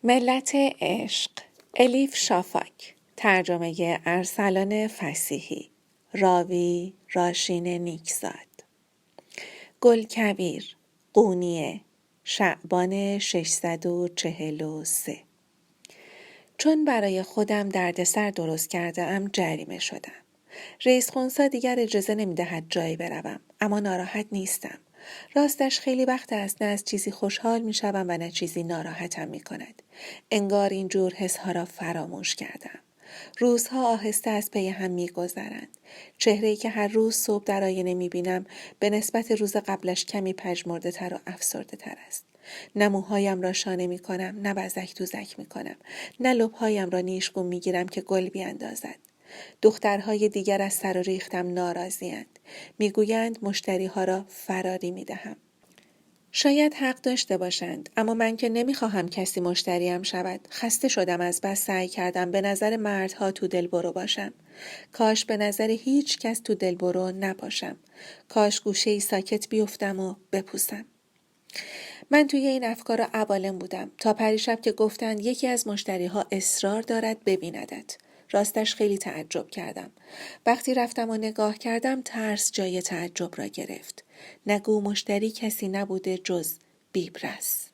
ملت عشق، الیف شافاک، ترجمه ارسلان فصیحی، راوی راشین نیکزاد. گلکبیر، قونیه، شعبان 643. چون برای خودم دردسر درست کرده ام جریمه شدم. رئیس خونسا دیگر اجازه نمیدهد جایی بروم، اما ناراحت نیستم. راستش خیلی وقت است نه از چیزی خوشحال میشوم و نه چیزی ناراحتم میکند. انگار اینجور حسها را فراموش کردم. روزها آهسته از پی هم میگذرند. چهره‌ای که هر روز صبح در آینه میبینم به نسبت روز قبلش کمی پژمرده تر و افسرده تر است. نه موهایم را شانه می کنم، نه بزک دوزک می کنم، نه لبهایم را نیشگون می گیرم که گل بیاندازد. دخترهای دیگر از سر و ریختم ناراضی‌اند. میگویند مشتریها را فراری می دهم. شاید حق داشته باشند، اما من که نمیخواهم کسی مشتریم شود. خسته شدم از بس سعی کردم به نظر مردها تو دلبرو باشم. کاش به نظر هیچ کس تو دلبرو نباشم. کاش گوشه‌ای ساکت بیفتم و بپوسم. من توی این افکار عوالم بودم تا پریشب که گفتند یکی از مشتریها اصرار دارد ببیندت. راستش خیلی تعجب کردم. وقتی رفتم و نگاه کردم ترس جای تعجب را گرفت. نگو مشتری کسی نبوده جز بیبرس.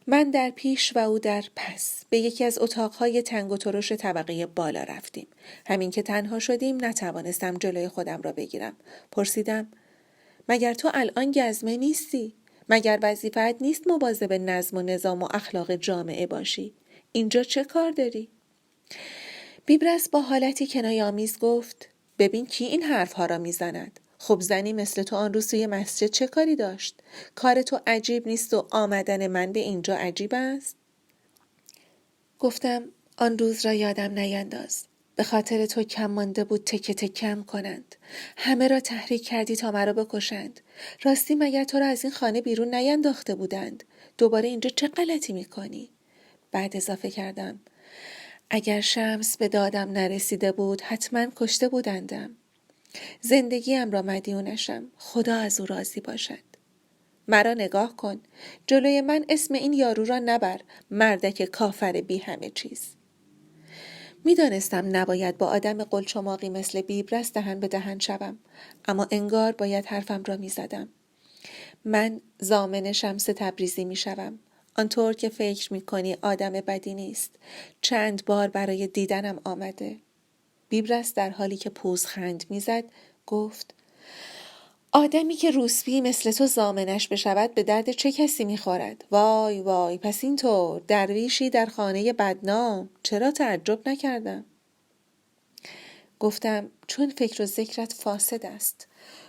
من در پیش و او در پس به یکی از اتاقهای تنگ و ترش طبقه بالا رفتیم. همین که تنها شدیم نتوانستم جلوی خودم را بگیرم. پرسیدم مگر تو الان گزمه نیستی؟ مگر وظیفه‌ات نیست مواظب نظم و نظام و اخلاق جامعه باشی؟ اینجا چه کار داری؟ بیبرس با حالتی کنایه‌آمیز گفت ببین کی این حرفها را میزند؟ خب زنی مثل تو آن روز توی مسجد چه کاری داشت؟ کار تو عجیب نیست و آمدن من به اینجا عجیب است؟ گفتم آن روز را یادم نینداز. به خاطر تو کم مانده بود تکه تکم کنند. همه را تحریک کردی تا مرا بکشند. راستی مگر تو را از این خانه بیرون نینداخته بودند؟ دوباره اینجا چه غلطی میکنی؟ بعد اضافه کردم اگر شمس به دادم نرسیده بود حتما کشته بودندم. زندگیم را مدیونشم. خدا از او راضی باشد. مرا نگاه کن. جلوی من اسم این یارو را نبر. مردک کافر بی همه چیز. میدانستم نباید با آدم قلچماقی مثل بیبرس دهن به دهن شوم، اما انگار باید حرفم را میزدم. من ضامن شمس تبریزی میشوم. آنطور که فکر میکنی آدم بدی نیست. چند بار برای دیدنم آمده. بیبرس در حالی که پوزخند میزد گفت آدمی که روسپی مثل تو ضامنش بشود به درد چه کسی میخورد؟ وای وای، پس اینطور درویشی در خانه بدنام. چرا تعجب نکردم؟ گفتم چون فکر و ذکرت فاسد است.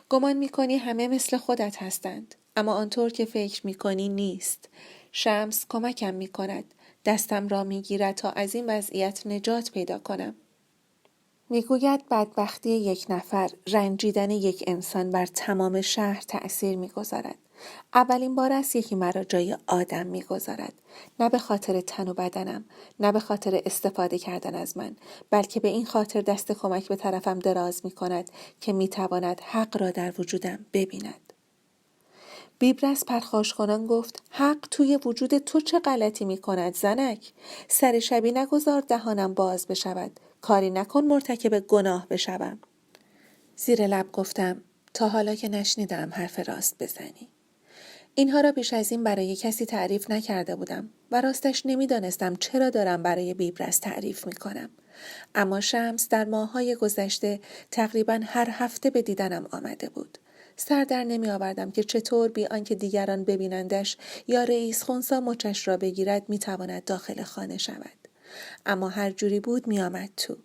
گمان میکنی همه مثل خودت هستند، اما آنطور که فکر میکنی نیست. شمس کمکم میکند، دستم را میگیرد تا از این وضعیت نجات پیدا کنم. میگوید بدبختی یک نفر، رنجیدن یک انسان بر تمام شهر تأثیر میگذارد. اولین بار است یکی مرا جای آدم میگذارد. نه به خاطر تن و بدنم، نه به خاطر استفاده کردن از من، بلکه به این خاطر دست کمک به طرفم دراز میکند که میتواند حق را در وجودم ببیند. بیبرس پرخاش کنان گفت حق توی وجود تو چه غلطی میکند زنک؟ سر شبی نگذار دهانم باز بشود. کاری نکن مرتکب گناه بشوم. زیر لب گفتم تا حالا که نشنیدم حرف راست بزنی. اینها را بیش از این برای کسی تعریف نکرده بودم و راستش نمیدانستم چرا دارم برای بیبرس تعریف میکنم. اما شمس در ماه‌های گذشته تقریباً هر هفته به دیدنم آمده بود. سر در نمی آوردم که چطور بی آنکه دیگران ببینندش یا رئیس خونسا مچش را بگیرد میتواند داخل خانه شود. اما هر جوری بود می آمد تو.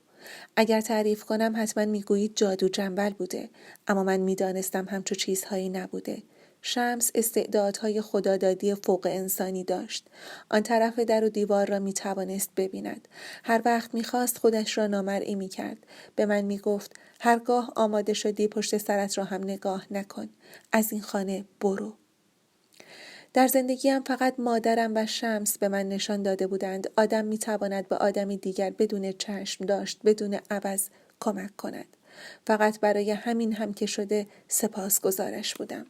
اگر تعریف کنم حتما میگویید جادو جنبل بوده، اما من میدانستم همچو چیزهایی نبوده. شمس استعدادهای خدادادی فوق انسانی داشت. آن طرف در و دیوار را میتوانست ببیند. هر وقت میخواست خودش را نامرئی میکرد. به من میگفت هرگاه آماده شدی پشت سرت را هم نگاه نکن. از این خانه برو. در زندگیم فقط مادرم و شمس به من نشان داده بودند آدم میتواند به آدمی دیگر بدون چشم داشت، بدون عوض کمک کند. فقط برای همین هم که شده سپاسگزارش بودم.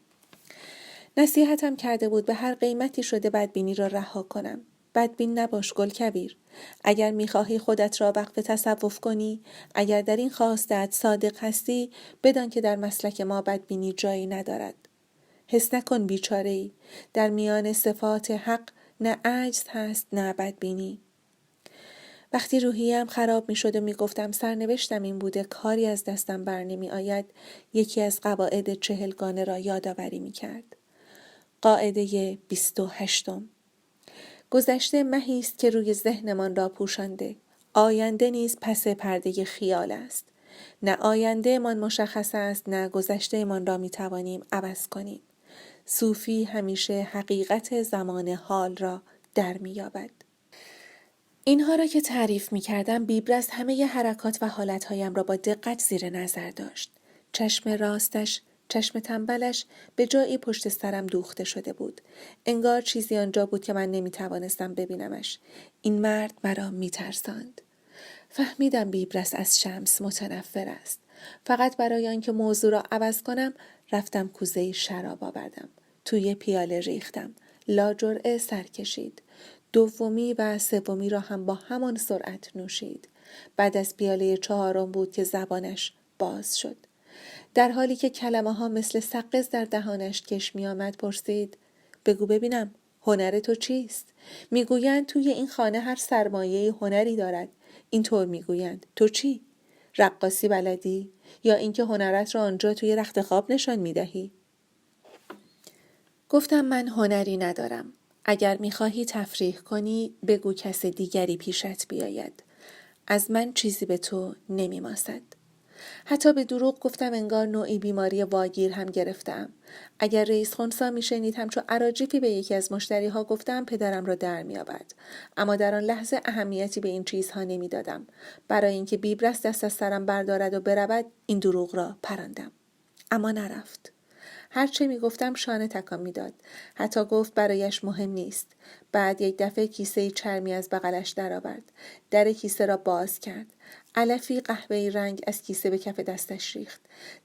نصیحتم کرده بود به هر قیمتی شده بدبینی را رها کنم. بدبین نباش گلکبیر. اگر میخواهی خودت را وقف تصوف کنی، اگر در این خواستت صادق هستی، بدان که در مسلک ما بدبینی جایی ندارد. حس نکن بیچاره‌ای. در میان صفات حق نه عجز هست نه بدبینی. وقتی روحیم خراب می شد و می گفتم سرنوشتم این بوده کاری از دستم بر نمی آید، یکی از قواعد 40گانه را یادآوری می کرد. قاعده 28: گذشته مهی است که روی ذهنمان را پوشانده. آینده نیز پس پرده خیال است. نه آینده من مشخص است، نه گذشته من را می توانیم عوض کنیم. صوفی همیشه حقیقت زمان حال را در می یابد. اینها را که تعریف می کردم، بیبرس همه ی حرکات و حالتهایم را با دقت زیر نظر داشت. چشم راستش، چشم تنبلش به جایی پشت سرم دوخته شده بود. انگار چیزی آنجا بود که من نمی توانستم ببینمش. این مرد مرا می ترساند. فهمیدم بیبرس از شمس متنفر است. فقط برای آنکه موضوع را عوض کنم، رفتم کوزه شراب آوردم. توی پیاله ریختم. لاجرعه سر کشید. دومی و سومی را هم با همان سرعت نوشید. بعد از پیاله 4 بود که زبانش باز شد. در حالی که کلمه ها مثل سقز در دهانش کش می آمد پرسید: بگو ببینم هنر تو چیست؟ میگویند توی این خانه هر سرمایه هنری دارد. اینطور میگویند. تو چی؟ رقاصی بلدی؟ یا اینکه هنرت را آنجا توی رخت خواب نشان میدهی؟ گفتم من هنری ندارم. اگر میخواهی تفریح کنی بگو کس دیگری پیشت بیاید. از من چیزی به تو نمیماسد. حتی به دروغ گفتم انگار نوعی بیماری واگیر هم گرفتم. اگر رئیس خنثی میشنید همچو اراجیفی به یکی از مشتری ها گفتم پدرم را در میآورد. اما در آن لحظه اهمیتی به این چیزها نمیدادم. برای اینکه بیبرس دست از سرم بردارد و برود این دروغ را پراندم. اما نرفت. هرچه میگفتم شانه تکان میداد. حتی گفت برایش مهم نیست. بعد یک دفعه کیسه چرمی از بغلش درآورد. در کیسه را باز کرد. علفی قهوه‌ای رنگ از کیسه به کف دستش ریخت.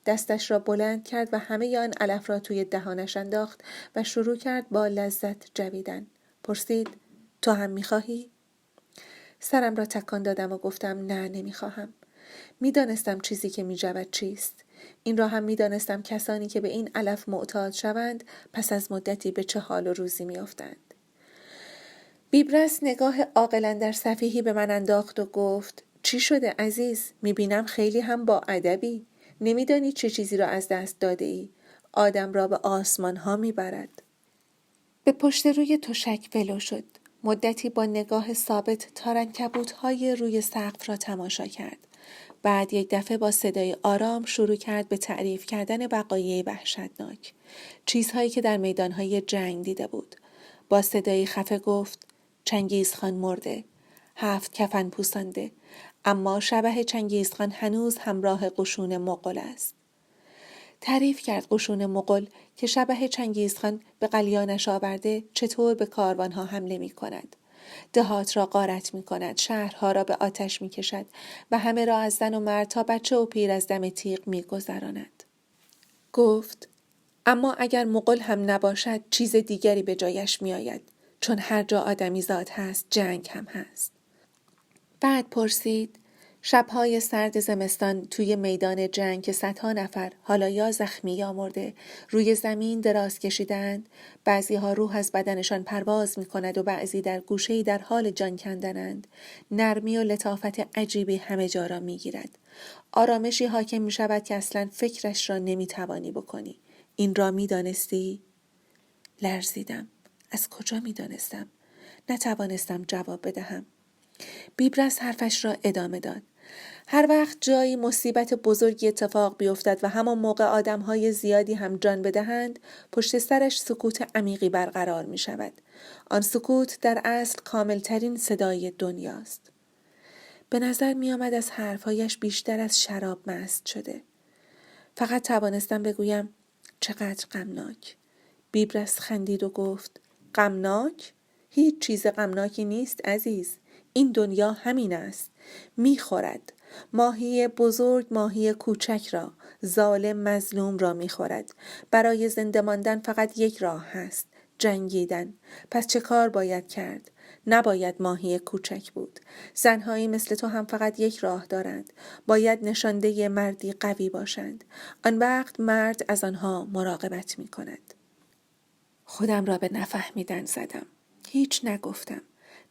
دستش را بلند کرد و همه آن علف را توی دهانش انداخت و شروع کرد با لذت جویدن. پرسید: تو هم میخواهی؟ سرم را تکان دادم و گفتم نه نمیخواهم. میدانستم چیزی که میجود چیست. این را هم میدانستم کسانی که به این علف معتاد شوند پس از مدتی به چه حال و روزی میافتند. بیبرس نگاه عاقلاً در سفیهی به من انداخت و گفت: چی شده عزیز؟ میبینم خیلی هم با ادبی. نمیدانی چه چیزی را از دست داده ای؟ آدم را به آسمان ها میبرد. به پشت روی تشک ولو شد. مدتی با نگاه ثابت تارنکبوت‌های روی سقف را تماشا کرد. بعد یک دفعه با صدای آرام شروع کرد به تعریف کردن وقایع وحشتناک. چیزهایی که در میدانهای جنگ دیده بود. با صدای خفه گفت: چنگیزخان مرده. 7 کفن پوسانده. اما شبح چنگیزخان هنوز همراه قشون مغول است. تعریف کرد قشون مغول که شبح چنگیزخان به قلیانش آورده چطور به کاروانها حمله می کند. دهات را غارت می کند، شهرها را به آتش می کشد و همه را از زن و مرد تا بچه و پیر از دم تیغ می گذراند. گفت: اما اگر مغول هم نباشد چیز دیگری به جایش می آید، چون هر جا آدمی زاد هست جنگ هم هست. بعد پرسید: شبهای سرد زمستان توی میدان جنگ که صدها نفر حالا یا زخمی یا مرده روی زمین دراز کشیدند، بعضی ها روح از بدنشان پرواز می کند و بعضی در گوشه‌ای در حال جان کندنند، نرمی و لطافت عجیبی همه جا را می گیرد. آرامشی حاکم می شود که اصلا فکرش را نمی توانی بکنی. این را می دانستی؟ لرزیدم. از کجا می دانستم؟ نتوانستم جواب بدهم. بیبرس حرفش را ادامه داد. هر وقت جایی مصیبت بزرگی اتفاق بیفتد و همان موقع آدمهای زیادی هم جان بدهند، پشت سرش سکوت عمیقی برقرار می شود. آن سکوت در اصل کاملترین صدای دنیاست. به نظر می آمد از حرفهایش بیشتر از شراب مست شده. فقط توانستم بگویم: چقدر غمناک. بیبرس خندید و گفت: غمناک؟ هیچ چیز غمناکی نیست عزیز. این دنیا همین است. میخورد. ماهی بزرگ ماهی کوچک را، ظالم مظلوم را میخورد. برای زنده ماندن فقط یک راه هست: جنگیدن. پس چه کار باید کرد؟ نباید ماهی کوچک بود. زنهایی مثل تو هم فقط یک راه دارند. باید نشانده مردی قوی باشند. آن وقت مرد از آنها مراقبت می کند. خودم را به نفهمیدن زدم. هیچ نگفتم.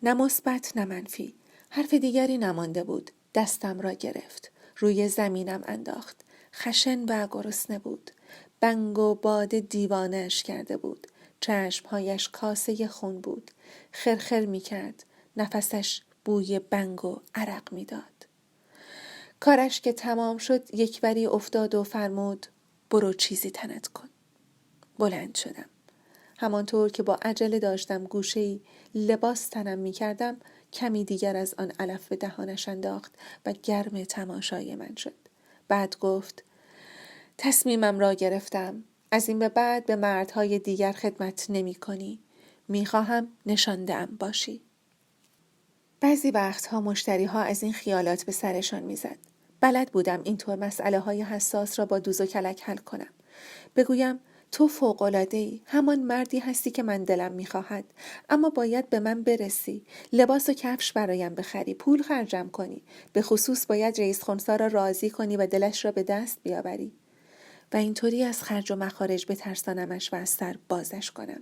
نه مثبت نه منفی. حرف دیگری نمانده بود. دستم را گرفت. روی زمینم انداخت. خشن و گرسنه بود. بنگ و باد دیوانه‌اش کرده بود. چشمهایش کاسه خون بود. خرخر می کرد. نفسش بوی بنگ و عرق می داد. کارش که تمام شد یکوری افتاد و فرمود برو چیزی تنت کن. بلند شدم. همانطور که با عجله داشتم گوشه‌ای لباس تنم می کردم کمی دیگر از آن علف به دهانش انداخت و گرم تماشای من شد. بعد گفت تصمیمم را گرفتم. از این به بعد به مردهای دیگر خدمت نمی کنی. می خواهم نشانده‌ام باشی. بعضی وقتها مشتری ها از این خیالات به سرشان می زد. بلد بودم اینطور مسئله های حساس را با دوز و کلک حل کنم. بگویم تو فوق‌العاده‌ای، همان مردی هستی که من دلم می‌خواهد، اما باید به من برسی. لباس و کفش برایم بخری، پول خرجم کنی. به خصوص باید رئیس خنثی را راضی کنی و دلش را به دست بیاوری. و اینطوری از خرج و مخارج بترسانمش و از سر بازش کنم.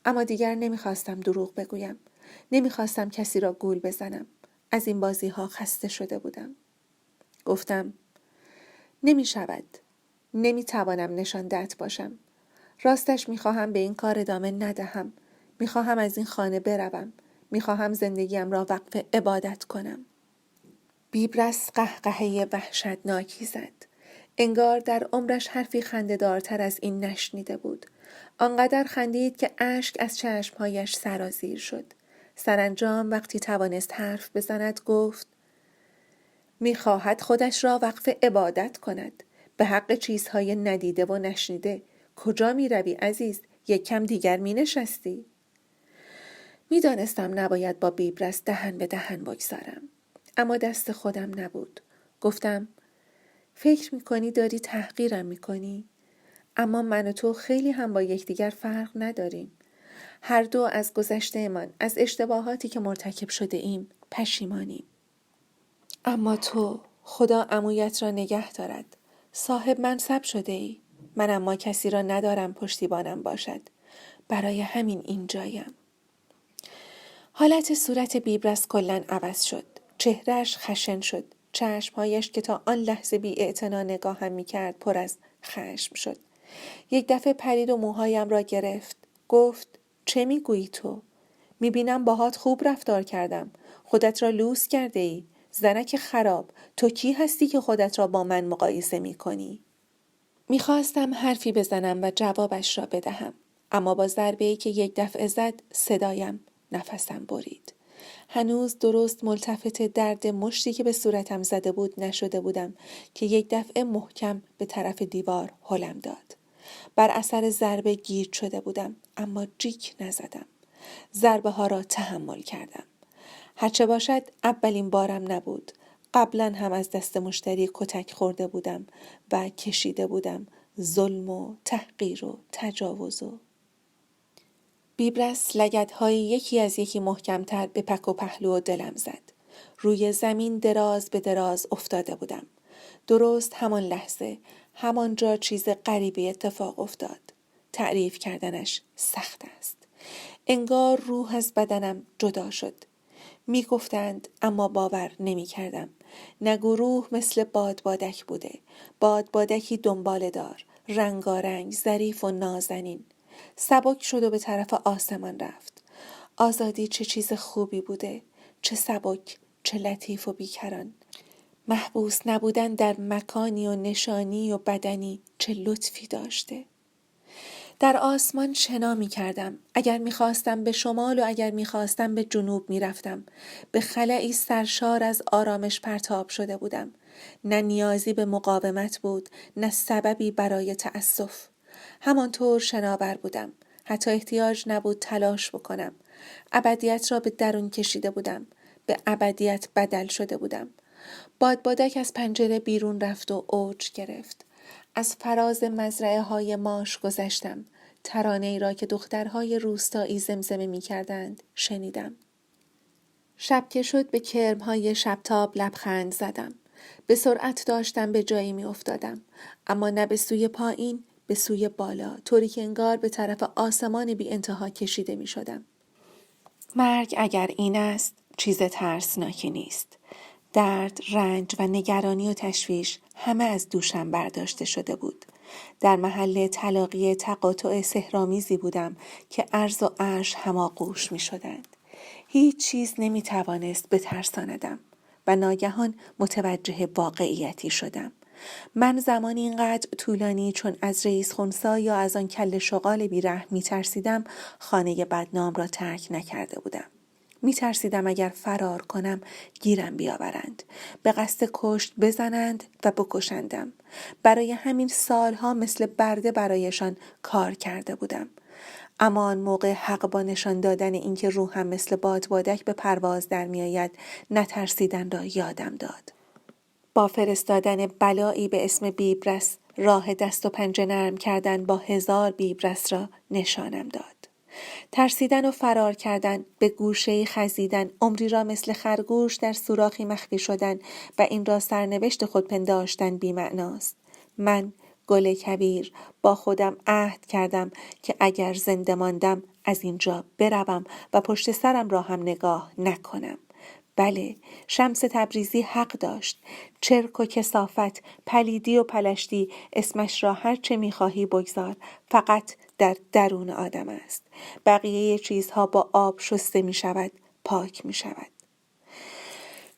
اما دیگر نمی‌خواستم دروغ بگویم. نمی‌خواستم کسی را گول بزنم. از این بازی‌ها خسته شده بودم. گفتم نمی‌شود. نمی‌توانم نشانده‌ات باشم. راستش می‌خواهم به این کار ادامه ندهم. می‌خواهم از این خانه بروم. می‌خواهم زندگیم را وقف عبادت کنم. بیبرس قهقهه وحشتناکی زد. انگار در عمرش حرفی خنده‌دارتر از این نشنیده بود. آنقدر خندید که اشک از چشمهایش سرازیر شد. سرانجام وقتی توانست حرف بزند گفت می‌خواهد خودش را وقف عبادت کند. به حق چیزهای ندیده و نشنیده. کجا می‌روی عزیز؟ یک کم دیگر می‌نشستی؟ می‌دانستم نباید با بیبرس دهن به دهن بگذارم. اما دست خودم نبود. گفتم فکر می‌کنی داری تحقیرم می‌کنی؟ اما من و تو خیلی هم با یکدیگر فرق نداریم. هر دو از گذشته‌مان، از اشتباهاتی که مرتکب شده ایم پشیمانیم. اما تو خدا عمویت را نگه دارد. صاحب منصب شده ای. من اما کسی را ندارم پشتیبانم باشد. برای همین اینجایم. حالت صورت بیبرس کلاً عوض شد. چهرهش خشن شد. چشمهایش که تا آن لحظه بی‌اعتنا نگاهم می‌کرد پر از خشم شد. یک دفعه پرید و موهایم را گرفت. گفت چه میگویی تو؟ میبینم باهات خوب رفتار کردم. خودت را لوس کرده ای. زنک خراب. تو کی هستی که خودت را با من مقایسه میکنی؟ میخواستم حرفی بزنم و جوابش را بدهم. اما با ضربه‌ای که یک دفعه زد صدایم نفسم برید. هنوز درست ملتفت درد مشتی که به صورتم زده بود نشده بودم که یک دفعه محکم به طرف دیوار هلم داد. بر اثر ضربه گیج شده بودم اما جیک نزدم. ضربه ها را تحمل کردم. هرچه باشد اولین بارم نبود. قبلا هم از دست مشتری کتک خورده بودم و کشیده بودم ظلم و تحقیر و تجاوز و بیبرس لگدهای یکی از یکی محکمتر به پک و پهلو و دلم زد. روی زمین دراز به دراز افتاده بودم. درست همان لحظه همانجا چیز غریبی اتفاق افتاد. تعریف کردنش سخت است. انگار روح از بدنم جدا شد. می گفتند اما باور نمی کردم. نگو روح مثل بادبادک بوده. بادبادکی دنباله دار، رنگارنگ، ظریف و نازنین. سبک شد و به طرف آسمان رفت. آزادی چه چیز خوبی بوده. چه سبک، چه لطیف و بیکران. محبوس نبودن در مکانی و نشانی و بدنی چه لطفی داشته. در آسمان شنا می کردم. اگر می خواستم به شمال و اگر می خواستم به جنوب می رفتم. به خلأی سرشار از آرامش پرتاب شده بودم. نه نیازی به مقاومت بود، نه سببی برای تأسف. همانطور شناور بودم. حتی احتیاج نبود تلاش بکنم. ابدیت را به درون کشیده بودم. به ابدیت بدل شده بودم. بادبادک از پنجره بیرون رفت و اوج گرفت. از فراز مزرعه های ماش گذشتم. ترانه‌ای را که دخترهای روستایی زمزمه می کردند شنیدم. شب که شد به کرمهای شبتاب لبخند زدم. به سرعت داشتم به جایی می افتادم. اما نه به سوی پایین، به سوی بالا، طوری که انگار به طرف آسمان بی انتها کشیده می شدم. مرگ اگر این است، چیز ترسناکی نیست. درد، رنج و نگرانی و تشویش همه از دوشم برداشته شده بود. در محل تلاقی تقاطع سحرآمیزی بودم که عرض و عرش هماغوش می شدند. هیچ چیز نمی توانست بترساندم و ناگهان متوجه واقعیتی شدم. من زمانی اینقدر طولانی چون از رئیس خنثی یا از آن کله شغال بی‌رحم می ترسیدم خانه بدنام را ترک نکرده بودم. می ترسیدم اگر فرار کنم گیرم بیاورند، به قصد کشت بزنند و بکشندم. برای همین سالها مثل برده برایشان کار کرده بودم. اما آن موقع حق با نشان دادن اینکه روحم مثل بادبادک به پرواز در می آید نترسیدن را یادم داد. با فرستادن بلایی به اسم بیبرس راه دست و پنجه نرم کردن با 1000 بیبرس را نشانم داد. ترسیدن و فرار کردن، به گوشه‌ای خزیدن، عمری را مثل خرگوش در سوراخی مخفی شدن و این را سرنوشت خود پنداشتن بی‌معناست. من گل کویر با خودم عهد کردم که اگر زنده ماندم از اینجا بروم و پشت سرم را هم نگاه نکنم. بله، شمس تبریزی حق داشت. چرک و کثافت، پلیدی و پلشتی، اسمش را هر چه می‌خواهی بگذار، فقط در درون آدم است. بقیه چیزها با آب شسته می شود، پاک می شود.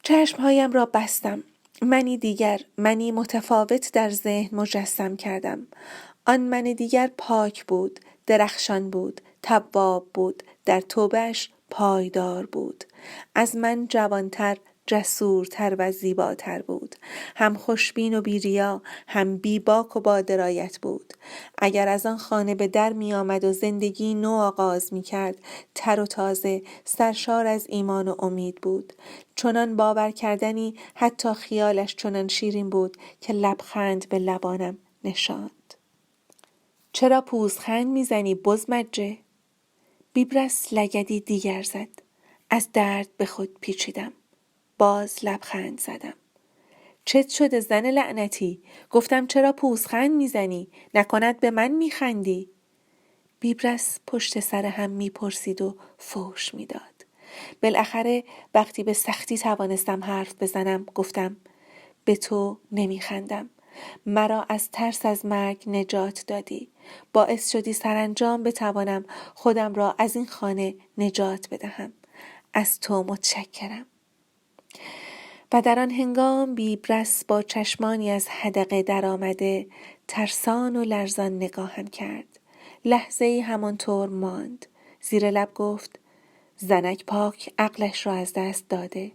چشمهایم را بستم. منی دیگر، منی متفاوت در ذهن مجسم کردم. آن من دیگر پاک بود، درخشان بود، تواب بود، در توبه‌اش پایدار بود. از من جوانتر، جسورتر و زیباتر بود. هم خوشبین و بیریا، هم بیباک و با درایت بود. اگر از آن خانه به در می آمد و زندگی نو آغاز می کرد، تر و تازه، سرشار از ایمان و امید بود. چنان باور کردنی حتی خیالش چنان شیرین بود که لبخند به لبانم نشاند. چرا پوزخند میزنی بزمجه؟ بیبرس لگدی دیگر زد. از درد به خود پیچیدم. باز لبخند زدم. چت شده زن لعنتی؟ گفتم چرا پوزخند میزنی؟ نکند به من میخندی؟ بیبرس پشت سر هم میپرسید و فوش میداد. بالاخره وقتی به سختی توانستم حرف بزنم گفتم به تو نمیخندم. مرا از ترس از مرگ نجات دادی. باعث شدی سرانجام بتوانم خودم را از این خانه نجات بدهم. از تو متشکرم. و در آن هنگام بیبرس با چشمانی از حدقه در آمده ترسان و لرزان نگاهم کرد. لحظه‌ای همانطور ماند. زیر لب گفت زنک پاک عقلش را از دست داده.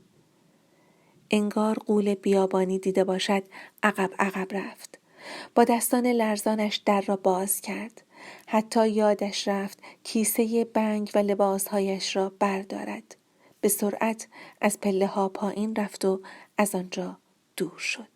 انگار غول بیابانی دیده باشد عقب عقب رفت. با دستان لرزانش در را باز کرد. حتی یادش رفت کیسه بنگ و لباسهایش را بردارد. به سرعت از پله ها پایین رفت و از آنجا دور شد.